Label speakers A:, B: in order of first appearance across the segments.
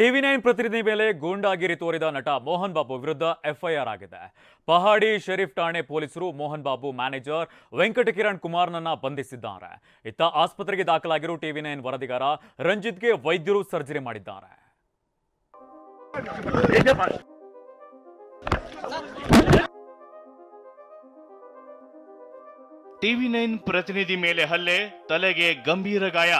A: ಟಿವಿ9 ಪ್ರತಿನಿಧಿ ಮೇಲೆ ಗೂಂಡಾಗಿರಿ ತೋರಿದ ನಟ ಮೋಹನ್ ಬಾಬು ವಿರುದ್ಧ ಎಫ್ಐಆರ್ ಆಗಿದೆ. ಪಹಾಡಿ ಶರೀಫ್ ಠಾಣೆ ಪೊಲೀಸರು ಮೋಹನ್ ಬಾಬು ಮ್ಯಾನೇಜರ್ ವೆಂಕಟಕಿರಣ್ ಕುಮಾರ್ನನ್ನ ಬಂಧಿಸಿದ್ದಾರೆ. ಇತ್ತ ಆಸ್ಪತ್ರೆಗೆ ದಾಖಲಾಗಿರುವ ಟಿವಿ9 ವರದಿಗಾರ ರಂಜಿತ್ಗೆ ವೈದ್ಯರು ಸರ್ಜರಿ ಮಾಡಿದ್ದಾರೆ.
B: ಟಿವಿ9 ಪ್ರತಿನಿಧಿ ಮೇಲೆ ಹಲ್ಲೆ, ತಲೆಗೆ ಗಂಭೀರ ಗಾಯ.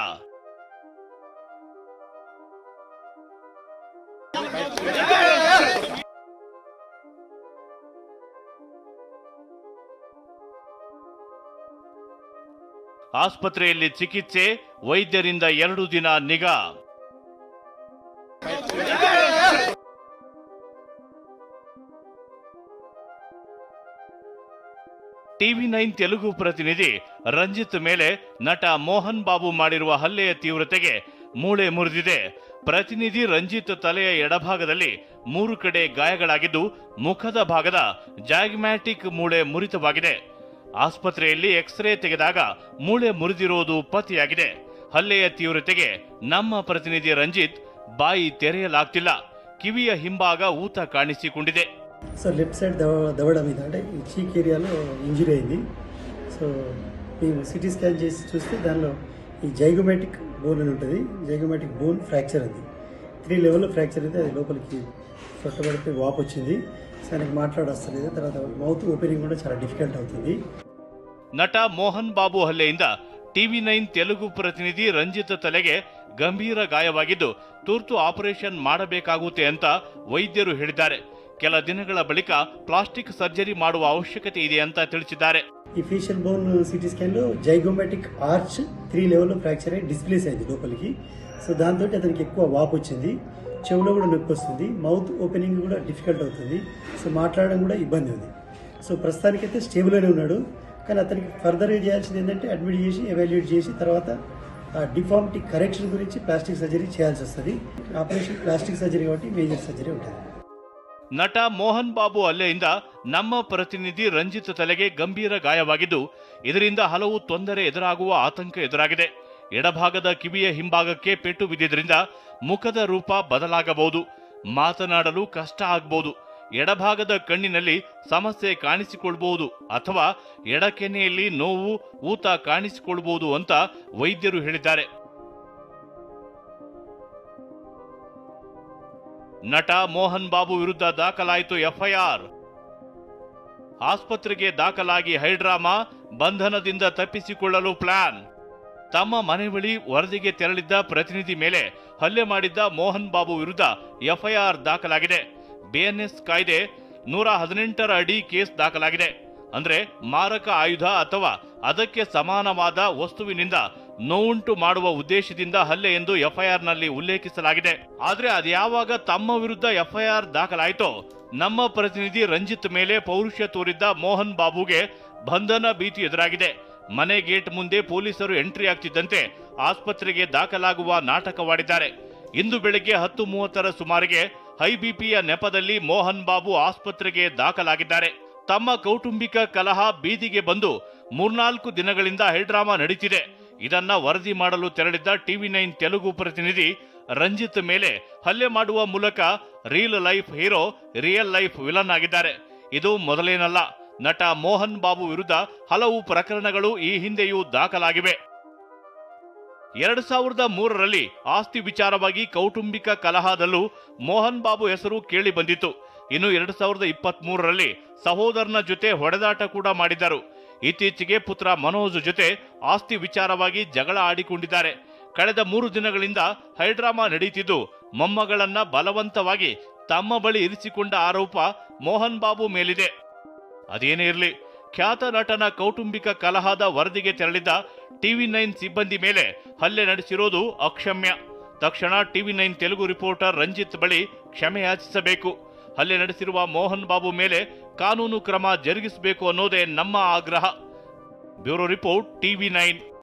B: ಆಸ್ಪತ್ರೆಯಲ್ಲಿ ಚಿಕಿತ್ಸೆ, ವೈದ್ಯರಿಂದ 2 ದಿನ ನಿಗಾ. ಟಿವಿ9 ತೆಲುಗು ಪ್ರತಿನಿಧಿ ರಂಜಿತ್ ಮೇಲೆ ನಟ ಮೋಹನ್ ಬಾಬು ಮಾಡಿರುವ ಹಲ್ಲೆಯ ತೀವ್ರತೆಗೆ ಮೂಳೆ ಮುರಿದಿದೆ. ಪ್ರತಿನಿಧಿ ರಂಜಿತ್ ತಲೆಯ ಎಡಭಾಗದಲ್ಲಿ 3 ಕಡೆ ಗಾಯಗಳಾಗಿದ್ದು, ಮುಖದ ಭಾಗದ ಜಾಗ್ಮ್ಯಾಟಿಕ್ ಮೂಳೆ ಮುರಿತವಾಗಿದೆ. ಆಸ್ಪತ್ರೆಯಲ್ಲಿ ಎಕ್ಸ್ರೇ ತೆಗೆದಾಗ ಮೂಳೆ ಮುರಿದಿರುವುದು ಪತ್ತೆಯಾಗಿದೆ. ಹಲ್ಲೆಯ ತೀವ್ರತೆಗೆ ನಮ್ಮ ಪ್ರತಿನಿಧಿ ರಂಜಿತ್ ಬಾಯಿ తెరయಲಾಗ್ತಿಲ್ಲ. కివియ ಹಿಂಭಾಗ ఊత కాಣಿಸಿಕೊಂಡಿದೆ.
C: సో లెఫ్ట్ సైడ్ దవడ మీద అంటే ఈ చీక్ ఏరియాలో ఇంజరీ అయింది. సో మేము సిటీ స్కాన్ చేసి చూస్తే దానిలో ఈ జైగోమాటిక్ బోన్ అని ఉంటుంది. జైగోమాటిక్ బోన్ ఫ్రాక్చర్ అది 3 లెవెల్లో ఫ్రాక్చర్ అయితే అది లోపలికి సొట్టబడిపోయి వాపు వచ్చింది. ఆయనకు మాట్లాడొస్తలేదు. తర్వాత మౌత్ ఓపెనింగ్ కూడా చాలా డిఫికల్ట్ అవుతుంది.
B: ನಟ ಮೋಹನ್ ಬಾಬು ಹಲ್ಲೆಯಿಂದ ಟಿವಿ9 ತೆಲುಗು ಪ್ರತಿನಿಧಿ ರಂಜಿತ್ ತಲೆಗೆ ಗಂಭೀರ ಗಾಯವಾಗಿದ್ದು, ತುರ್ತು ಆಪರೇಷನ್ ಮಾಡಬೇಕಾಗುತ್ತೆ ಅಂತ ವೈದ್ಯರು ಹೇಳಿದ್ದಾರೆ. ಕೆಲ ದಿನಗಳ ಬಳಿಕ ಪ್ಲಾಸ್ಟಿಕ್ ಸರ್ಜರಿ ಮಾಡುವ ಅವಶ್ಯಕತೆ ಇದೆ ಅಂತ ತಿಳಿಸಿದ್ದಾರೆ.
C: ఈ ఫేషియల్ బోన్ సిటీ స్కాన్ లో జైగోమాటిక్ ఆర్చ్ 3 లెవెల్లో ఫ్రాక్చర్ అయ్యి డిస్ప్లేస్ అయింది లోపలికి. సో దాంతో అతనికి ఎక్కువ వాపు వచ్చింది. చెవులో కూడా నొప్పి వస్తుంది. మౌత్ ఓపెనింగ్ కూడా డిఫికల్ట్ అవుతుంది. సో మాట్లాడడం కూడా ఇబ్బంది ఉంది. సో ప్రస్తుతానికైతే స్టేబుల్గానే ఉన్నాడు. కానీ అతనికి ఫర్దర్గా చేయాల్సింది ఏంటంటే అడ్మిట్ చేసి ఎవాల్యుయేట్ చేసి తర్వాత ఆ డిఫార్మిటీ కరెక్షన్ గురించి ప్లాస్టిక్ సర్జరీ చేయాల్సి వస్తుంది. ఆపరేషన్ ప్లాస్టిక్ సర్జరీ కాబట్టి మేజర్ సర్జరీ ఉంటుంది.
B: ನಟ ಮೋಹನ್ ಬಾಬು ಹಲ್ಲೆಯಿಂದ ನಮ್ಮ ಪ್ರತಿನಿಧಿ ರಂಜಿತ್ ತಲೆಗೆ ಗಂಭೀರ ಗಾಯವಾಗಿದ್ದು, ಇದರಿಂದ ಹಲವು ತೊಂದರೆ ಎದುರಾಗುವ ಆತಂಕ ಎದುರಾಗಿದೆ. ಎಡಭಾಗದ ಕಿವಿಯ ಹಿಂಭಾಗಕ್ಕೆ ಪೆಟ್ಟು ಬಿದ್ದಿದ್ದರಿಂದ ಮುಖದ ರೂಪ ಬದಲಾಗಬಹುದು, ಮಾತನಾಡಲು ಕಷ್ಟ ಆಗಬಹುದು, ಎಡಭಾಗದ ಕಣ್ಣಿನಲ್ಲಿ ಸಮಸ್ಯೆ ಕಾಣಿಸಿಕೊಳ್ಳಬಹುದು ಅಥವಾ ಎಡಕೆನ್ನೆಯಲ್ಲಿ ನೋವು, ಊತ ಕಾಣಿಸಿಕೊಳ್ಳಬಹುದು ಅಂತ ವೈದ್ಯರು ಹೇಳಿದ್ದಾರೆ. ನಟ ಮೋಹನ್ ಬಾಬು ವಿರುದ್ಧ ದಾಖಲಾಯಿತು ಎಫ್ಐಆರ್. ಆಸ್ಪತ್ರೆಗೆ ದಾಖಲಾಗಿ ಹೈಡ್ರಾಮಾ, ಬಂಧನದಿಂದ ತಪ್ಪಿಸಿಕೊಳ್ಳಲು ಪ್ಲಾನ್. ತಮ್ಮ ಮನೆ ಬಳಿ ವರದಿಗೆ ತೆರಳಿದ್ದ ಪ್ರತಿನಿಧಿ ಮೇಲೆ ಹಲ್ಲೆ ಮಾಡಿದ್ದ ಮೋಹನ್ ಬಾಬು ವಿರುದ್ಧ ಎಫ್ಐಆರ್ ದಾಖಲಾಗಿದೆ. ಬಿಎನ್ಎಸ್ ಕಾಯ್ದೆ 118 ಅಡಿ ಕೇಸ್ ದಾಖಲಾಗಿದೆ. ಅಂದ್ರೆ ಮಾರಕ ಆಯುಧ ಅಥವಾ ಅದಕ್ಕೆ ಸಮಾನವಾದ ವಸ್ತುವಿನಿಂದ ನೋವುಂಟು ಮಾಡುವ ಉದ್ದೇಶದಿಂದ ಹಲ್ಲೆ ಎಂದು ಎಫ್ಐಆರ್ನಲ್ಲಿ ಉಲ್ಲೇಖಿಸಲಾಗಿದೆ. ಆದ್ರೆ ಅದ್ಯಾವಾಗ ತಮ್ಮ ವಿರುದ್ಧ ಎಫ್ಐಆರ್ ದಾಖಲಾಯಿತೋ, ನಮ್ಮ ಪ್ರತಿನಿಧಿ ರಂಜಿತ್ ಮೇಲೆ ಪೌರುಷ ತೋರಿದ್ದ ಮೋಹನ್ ಬಾಬುಗೆ ಬಂಧನ ಭೀತಿ ಎದುರಾಗಿದೆ. ಮನೆ ಗೇಟ್ ಮುಂದೆ ಪೊಲೀಸರು ಎಂಟ್ರಿ ಆಗ್ತಿದ್ದಂತೆ ಆಸ್ಪತ್ರೆಗೆ ದಾಖಲಾಗುವ ನಾಟಕವಾಡಿದ್ದಾರೆ. ಇಂದು ಬೆಳಗ್ಗೆ 10:30 ಸುಮಾರಿಗೆ ಹೈ ಬಿಪಿಯ ನೆಪದಲ್ಲಿ ಮೋಹನ್ ಬಾಬು ಆಸ್ಪತ್ರೆಗೆ ದಾಖಲಾಗಿದ್ದಾರೆ. ತಮ್ಮ ಕೌಟುಂಬಿಕ ಕಲಹ ಬೀದಿಗೆ ಬಂದು 3-4 ದಿನಗಳಿಂದ ಹೈಡ್ರಾಮಾ ನಡೀತಿದೆ. ಇದನ್ನ ವರದಿ ಮಾಡಲು ತೆರಳಿದ್ದ ಟಿವಿ9 ತೆಲುಗು ಪ್ರತಿನಿಧಿ ರಂಜಿತ್ ಮೇಲೆ ಹಲ್ಲೆ ಮಾಡುವ ಮೂಲಕ real life hero, real life villain ಆಗಿದ್ದಾರೆ. ಇದು ಮೊದಲೇನಲ್ಲ. ನಟ ಮೋಹನ್ ಬಾಬು ವಿರುದ್ಧ ಹಲವು ಪ್ರಕರಣಗಳು ಈ ಹಿಂದೆಯೂ ದಾಖಲಾಗಿವೆ. 2003ರಲ್ಲಿ ಆಸ್ತಿ ವಿಚಾರವಾಗಿ ಕೌಟುಂಬಿಕ ಕಲಹದಲ್ಲೂ ಮೋಹನ್ ಬಾಬು ಹೆಸರು ಕೇಳಿ ಬಂದಿತ್ತು. ಇನ್ನು 2023ರಲ್ಲಿ ಸಹೋದರನ ಜೊತೆ ಹೊಡೆದಾಟ ಕೂಡ ಮಾಡಿದ್ದರು. ಇತ್ತೀಚೆಗೆ ಪುತ್ರ ಮನೋಜ್ ಜೊತೆ ಆಸ್ತಿ ವಿಚಾರವಾಗಿ ಜಗಳ ಆಡಿಕೊಂಡಿದ್ದಾರೆ. ಕಳೆದ 3 ದಿನಗಳಿಂದ ಹೈಡ್ರಾಮಾ ನಡೀತಿದ್ದು, ಮೊಮ್ಮಗಳನ್ನ ಬಲವಂತವಾಗಿ ತಮ್ಮ ಬಳಿ ಇರಿಸಿಕೊಂಡ ಆರೋಪ ಮೋಹನ್ ಬಾಬು ಮೇಲಿದೆ. ಅದೇನೇ ಇರಲಿ, ಖ್ಯಾತ ನಟನ ಕೌಟುಂಬಿಕ ಕಲಹದ ವರದಿಗೆ ತೆರಳಿದ್ದ ಟಿವಿ9 ಸಿಬ್ಬಂದಿ ಮೇಲೆ ಹಲ್ಲೆ ನಡೆಸಿರೋದು ಅಕ್ಷಮ್ಯ. ತಕ್ಷಣ ಟಿವಿ9 ತೆಲುಗು ರಿಪೋರ್ಟರ್ ರಂಜಿತ್ ಬಳಿ ಕ್ಷಮೆ ಯಾಚಿಸಬೇಕು. ಹಲ್ಲೆ ನಡೆಸಿರುವ ಮೋಹನ್ ಬಾಬು ಮೇಲೆ ಕಾನೂನು ಕ್ರಮ ಜರುಗಿಸಬೇಕು ಅನ್ನೋದೇ ನಮ್ಮ ಆಗ್ರಹ. Bureau report ಟಿವಿ9.